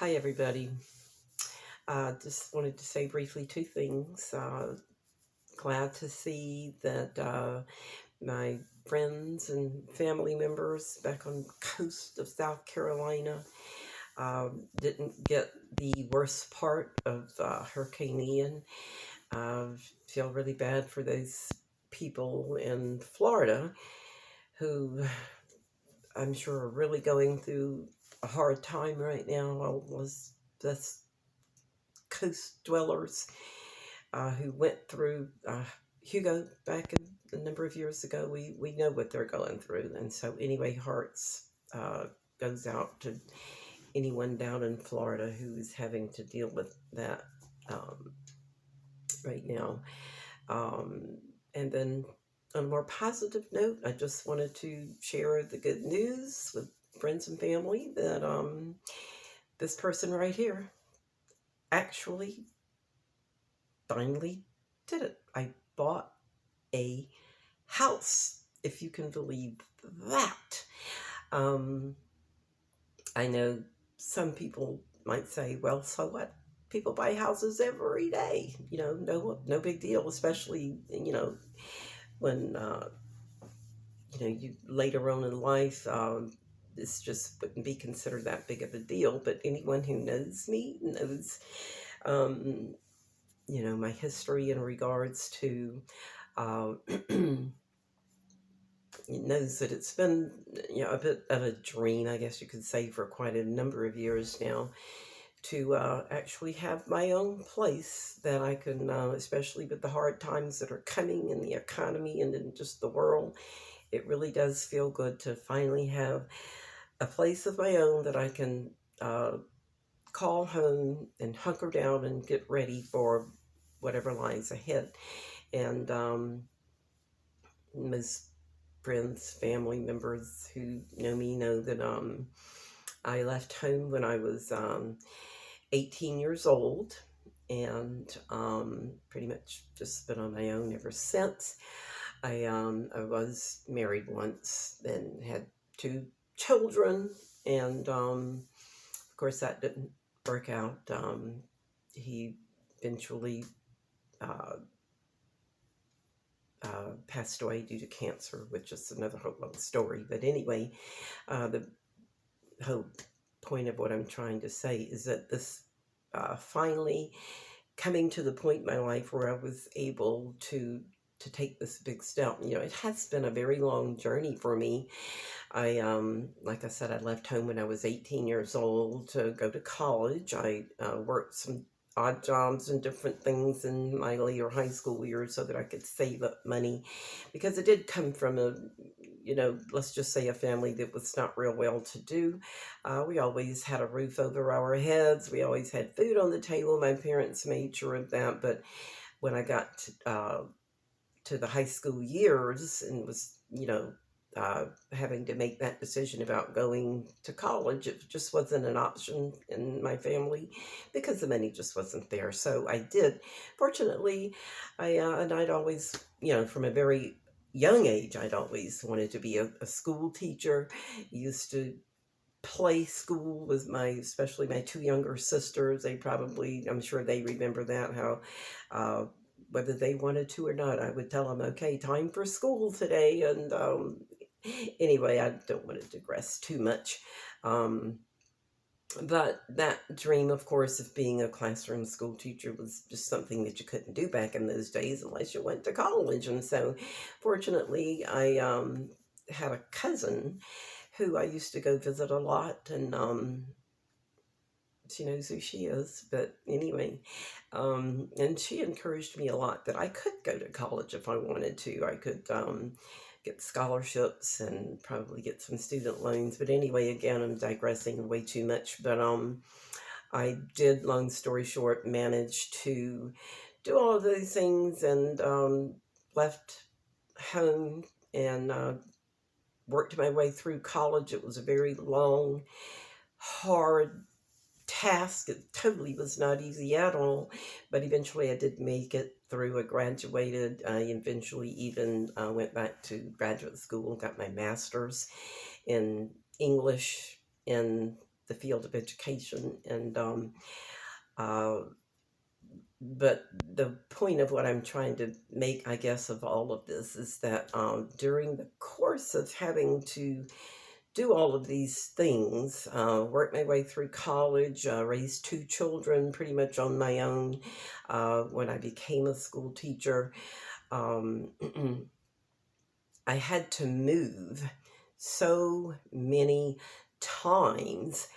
Hi, everybody. Just wanted to say briefly two things. Glad to see that my friends and family members back on the coast of South Carolina didn't get the worst part of Hurricane Ian. Feel really bad for those people in Florida who I'm sure are really going through a hard time right now. Well, was this coast dwellers who went through Hugo back a number of years ago. We know what they're going through, and so anyway, hearts goes out to anyone down in Florida who is having to deal with that um, right now. Um, and then on a more positive note, I just wanted to share the good news with friends and family that this person right here actually finally did it. I bought a house, if you can believe that. Um, I know some people might say, well, so what? People buy houses every day. No big deal, especially, when, you later on in life, this just wouldn't be considered that big of a deal. But anyone who knows me knows, um, my history in regards to uh, knows that it's been a bit of a dream, I guess you could say, for quite a number of years now to actually have my own place that I can, especially with the hard times that are coming in the economy and in just the world. It really does feel good to finally have a place of my own that I can call home and hunker down and get ready for whatever lies ahead. And most friends, family members who know me know that I left home when I was 18 years old and pretty much just been on my own ever since. I was married once and had two children, and of course that didn't work out. He eventually uh, passed away due to cancer, which is another whole long story. But anyway, the whole point of what I'm trying to say is that this finally coming to the point in my life where I was able to take this big step. It has been a very long journey for me. I like I said, I left home when I was 18 years old to go to college. I worked some odd jobs and different things in my later high school years so that I could save up money, because it did come from let's just say a family that was not real well to do. We always had a roof over our heads. We always had food on the table. My parents made sure of that. But when I got to the high school years and was, having to make that decision about going to college, it just wasn't an option in my family because the money just wasn't there. So I did. Fortunately, and I'd always, from a very young age, I'd always wanted to be a school teacher. Used to play school with especially my two younger sisters. I'm sure they remember that, how uh, whether they wanted to or not, I would tell them, okay, time for school today. And anyway, I don't want to digress too much. Um, but that dream, of course, of being a classroom school teacher was just something that you couldn't do back in those days unless you went to college. And so, fortunately, I had a cousin who I used to go visit a lot, and she knows who she is. But anyway, and she encouraged me a lot that I could go to college if I wanted to. I could get scholarships and probably get some student loans. But anyway, again, I'm digressing way too much. But I did, long story short, manage to do all of those things and left home and worked my way through college. It was a very long, hard task. It totally was not easy at all, but eventually I did make it through. I graduated. I eventually even went back to graduate school, got my master's in English in the field of education. And uh, but the point of what I'm trying to make, I guess, of all of this is that during the course of having to do all of these things, work my way through college, raise two children pretty much on my own. When I became a school teacher, um, I had to move so many times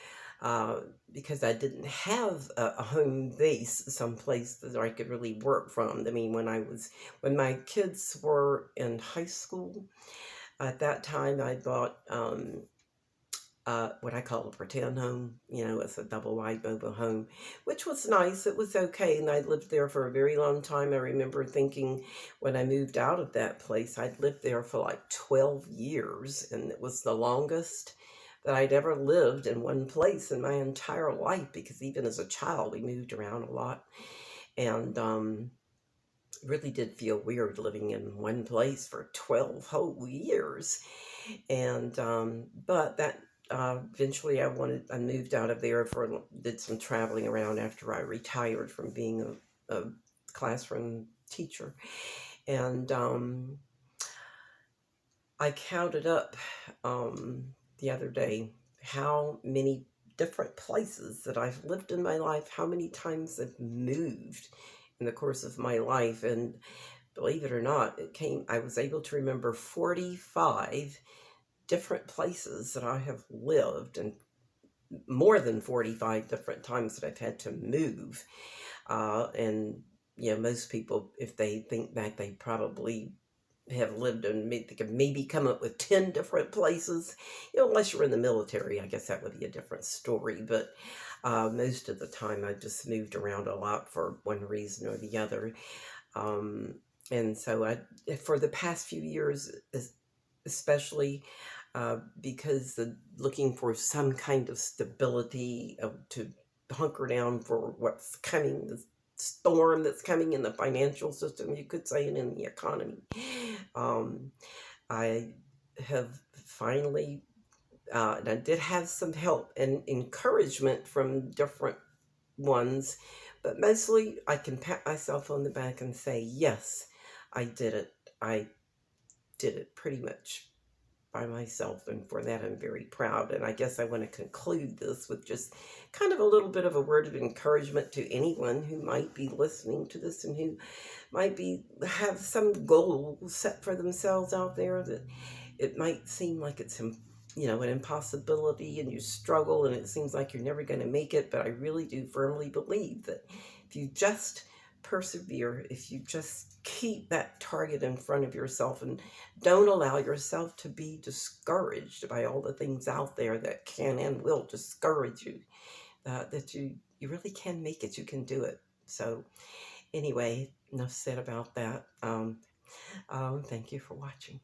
uh, because I didn't have a home base someplace that I could really work from. I mean, when my kids were in high school, at that time I bought what I call a pretend home. You know, it's a double wide mobile home, which was nice. It was okay. And I lived there for a very long time. I remember thinking when I moved out of that place, I'd lived there for like 12 years. And it was the longest that I'd ever lived in one place in my entire life, because even as a child, we moved around a lot. And really did feel weird living in one place for 12 whole years. And but that eventually I moved out of there, did some traveling around after I retired from being a classroom teacher. And I counted up the other day how many different places that I've lived in my life, how many times I've moved in the course of my life. And believe it or not, I was able to remember 45 different places that I have lived, and more than 45 different times that I've had to move. And, you know, most people, if they think back, they probably have lived in, they could maybe come up with 10 different places. You know, unless you're in the military, I guess that would be a different story. But most of the time, I just moved around a lot for one reason or the other. Um, and so for the past few years, especially because looking for some kind of stability, to hunker down for what's coming, the storm that's coming in the financial system, you could say, and in the economy. Um, I have finally, and I did have some help and encouragement from different ones, but mostly I can pat myself on the back and say, yes, I did it. I did it pretty much by myself, and for that I'm very proud. And I guess I want to conclude this with just kind of a little bit of a word of encouragement to anyone who might be listening to this and who might have some goal set for themselves out there, that it might seem like it's you know, an impossibility, and you struggle and it seems like you're never going to make it. But I really do firmly believe that if you just persevere, if you just keep that target in front of yourself and don't allow yourself to be discouraged by all the things out there that can and will discourage you, that you really can make it, you can do it. So anyway, enough said about that. Thank you for watching.